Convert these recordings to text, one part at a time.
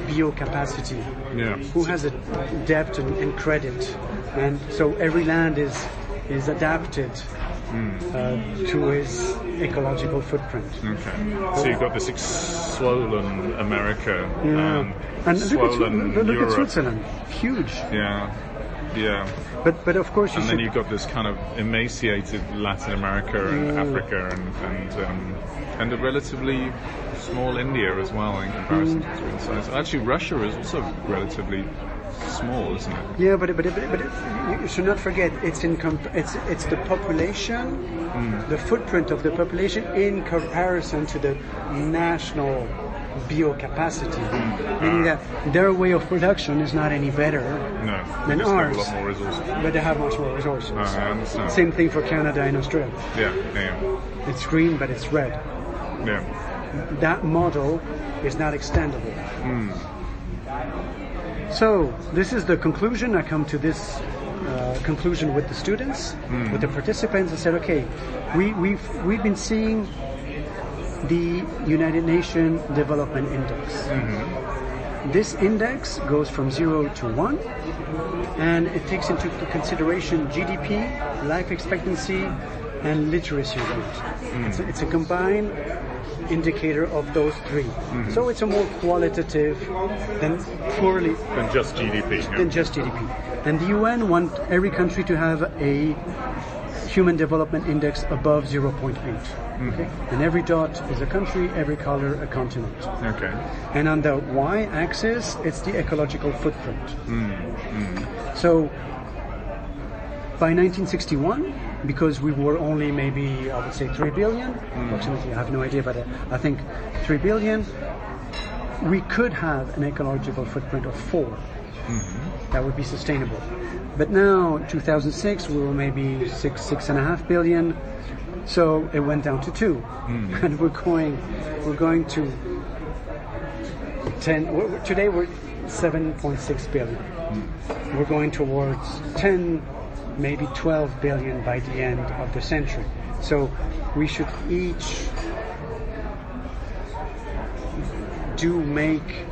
bio capacity, Yeah. who has a depth and credit, and so every land is adapted to its ecological footprint. Okay. So you've got this swollen America, And swollen look Europe. at Switzerland, huge. Yeah. Yeah. But of course you And should. then you've got this kind of emaciated Latin America and Africa and a relatively small India as well in comparison to its size. Actually, Russia is also relatively small, isn't it? Yeah, but you should not forget it's the population, the footprint of the population in comparison to the national biocapacity, meaning that their way of production is not any better than They just ours, have a lot more resources. but they have much more resources. I understand. Same thing for Canada and Australia. Yeah. It's green, but it's red. Yeah. That model is not extendable. So this is the conclusion. I come to this conclusion with the students, with the participants. I said, okay, we've been seeing the United Nations Development Index. This index goes from 0 to 1, and it takes into consideration GDP, life expectancy, and literacy rate. It's a combined indicator of those three. So it's a more qualitative than purely Than just GDP. Yeah. than just GDP. And the UN want every country to have a Human Development Index above 0.8. Okay? And every dot is a country, every color a continent. Okay. And on the y-axis, it's the ecological footprint. So by 1961, because we were only maybe, I would say 3 billion, approximately, I have no idea, but I think 3 billion, we could have an ecological footprint of 4. That would be sustainable. But now, 2006, we were maybe 6.5 billion, so it went down to 2. And we're going to 10, today we're 7.6 billion. We're going towards 10, maybe 12 billion by the end of the century. So we should each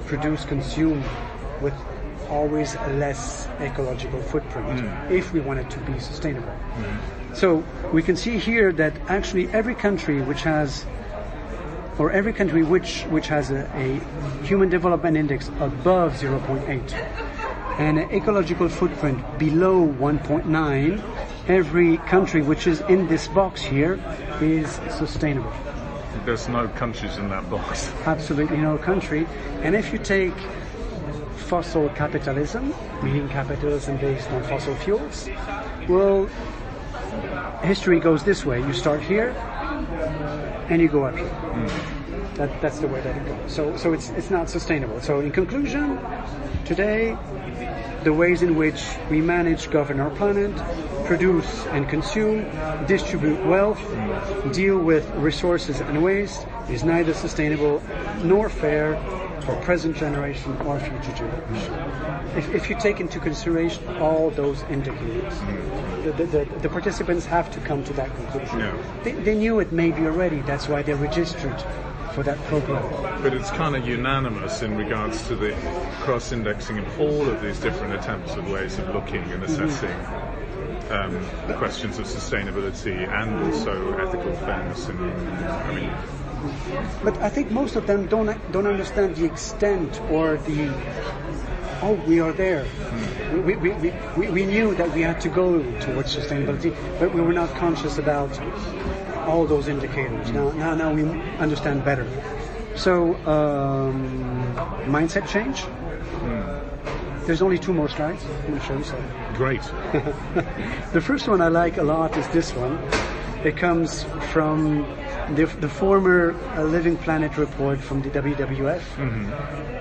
produce, consume with always a less ecological footprint if we want it to be sustainable. So we can see here that actually every country which has a Human Development Index above 0.8 and an ecological footprint below 1.9, every country which is in this box here is sustainable. There's no countries in that box. Absolutely no country. And if you take fossil capitalism, meaning capitalism based on fossil fuels, well, history goes this way. You start here and you go up here. That's the way that it goes. So it's not sustainable. So in conclusion, today, the ways in which we manage, govern our planet, produce and consume, distribute wealth, deal with resources and waste is neither sustainable nor fair for present generation or future generation. If you take into consideration all those indicators, the participants have to come to that conclusion. Yeah. They knew it maybe already, that's why they registered for that program. But it's kind of unanimous in regards to the cross-indexing of all of these different attempts of ways of looking and assessing questions of sustainability and also ethical fairness. But I think most of them don't understand the extent or the we are there. We knew that we had to go towards sustainability, but we were not conscious about all those indicators. Now we understand better. So mindset change. There's only 2 more slides. I'm going to show you some. Great. The first one I like a lot is this one. It comes from the former Living Planet report from the WWF,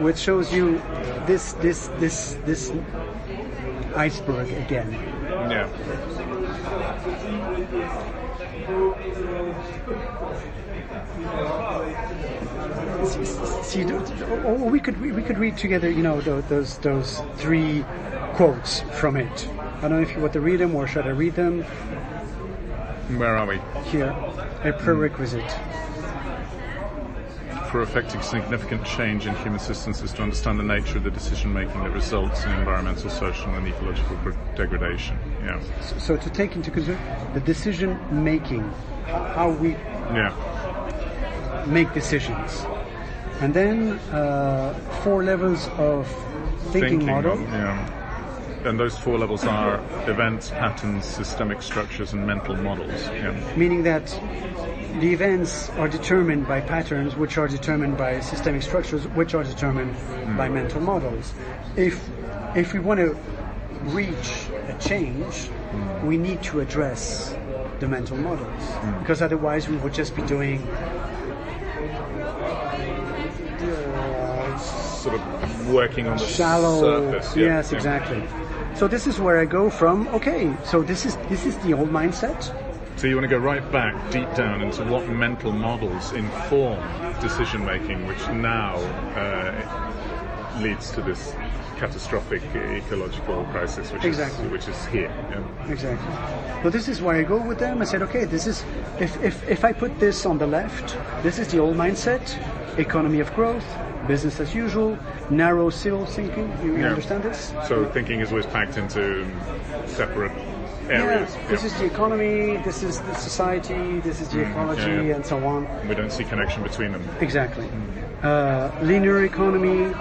which shows you this iceberg again. Yeah. See, we could read together, those 3 quotes from it. I don't know if you want to read them or should I read them? Where are we? Here, a prerequisite. for effecting significant change in human systems is to understand the nature of the decision-making that results in environmental, social, and ecological degradation. Yeah. So to take into consideration the decision-making, how we make decisions. And then 4 levels of thinking model. Yeah. And those 4 levels are events, patterns, systemic structures, and mental models. Yeah. Meaning that the events are determined by patterns, which are determined by systemic structures, which are determined by mental models. If we want to reach a change, we need to address the mental models, because otherwise we would just be doing sort of working on the shallow surface. Yeah. Yes, exactly. So this is where I go from. Okay, so this is the old mindset. So you want to go right back, deep down, into what mental models inform decision making, which now leads to this catastrophic ecological crisis, which is here. Yeah. Exactly. So this is where I go with them. I said, okay, this is if I put this on the left, this is the old mindset, economy of growth, business as usual, narrow silo thinking. You understand this? So thinking is always packed into separate areas. Yeah. This is the economy, this is the society, this is the ecology, and so on. We don't see connection between them. Exactly. Linear economy,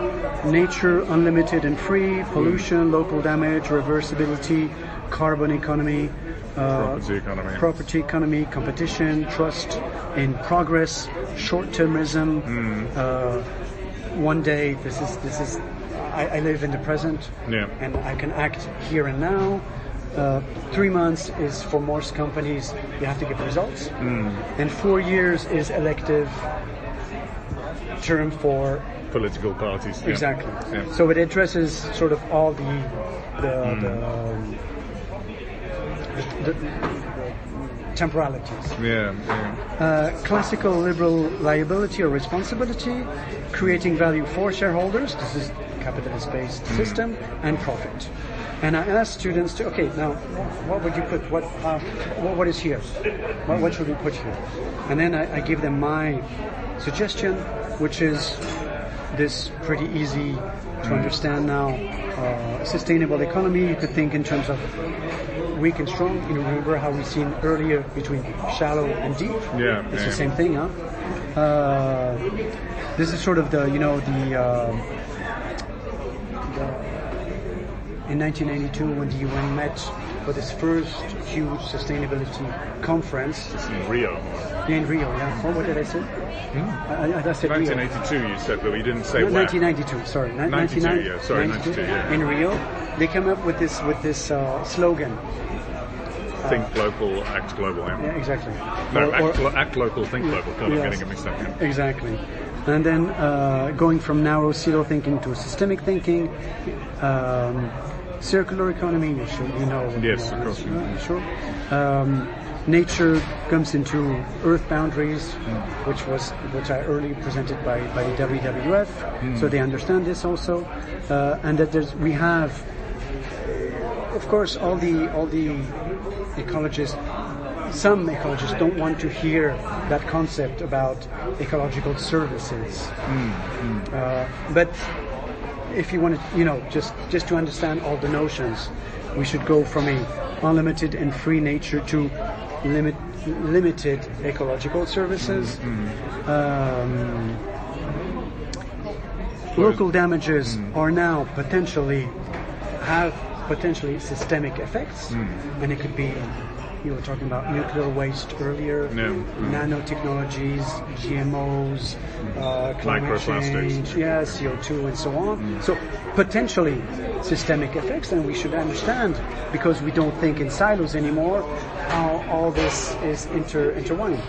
nature unlimited and free, pollution, local damage, reversibility, carbon economy, property economy, competition, trust in progress, short-termism. One day, this is. I live in the present, and I can act here and now. 3 months is for most companies, you have to give results, and 4 years is elective term for political parties. Yeah. Exactly. Yeah. So it addresses sort of all the temporalities. Classical liberal liability or responsibility, creating value for shareholders. This is capitalist-based system, and profit. And I ask students to, okay, now what would you put? What is here? What should we put here? And then I give them my suggestion, which is this pretty easy to understand now. Sustainable economy, you could think in terms of weak and strong. You remember how we've seen earlier between shallow and deep? It's the same thing, huh? This is sort of in 1992 when the UN met for this first huge sustainability conference. It's in Rio. In Rio, yeah. What did I say? I said 1982 Rio. You said, but you didn't say no, where. 1992, sorry. 92, yeah. Sorry, 92, yeah. In Rio, they came up with this slogan. Think local, act global. Yeah, exactly. No, act local, think global. God, I'm getting it mixed up. Yeah. Exactly. And then going from narrow silo thinking to systemic thinking, circular economy. You know. Yes, of course. Sure. Nature comes into Earth boundaries, which I earlier presented by the WWF, so they understand this also, and that we have, of course, all the ecologists. Some ecologists don't want to hear that concept about ecological services, but if you want to, just to understand all the notions, we should go from a unlimited and free nature to limited ecological services. Local damages are now potentially systemic effects, and it could be, you were talking about nuclear waste earlier, nanotechnologies, GMOs, climate change, CO2 and so on. So potentially systemic effects, and we should understand, because we don't think in silos anymore, how all this is intertwined.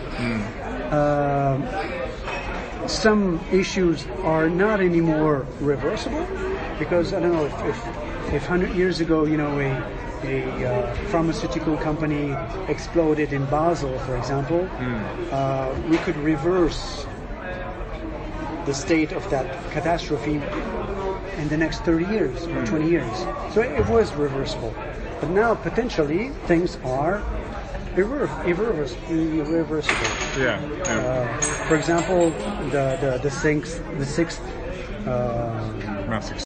Some issues are not anymore reversible, because I don't know if 100 years ago, a pharmaceutical company exploded in Basel, for example, we could reverse the state of that catastrophe in the next 30 years or 20 years. So it was reversible. But now, potentially, things are irreversible. Yeah. For example, the sixth Mass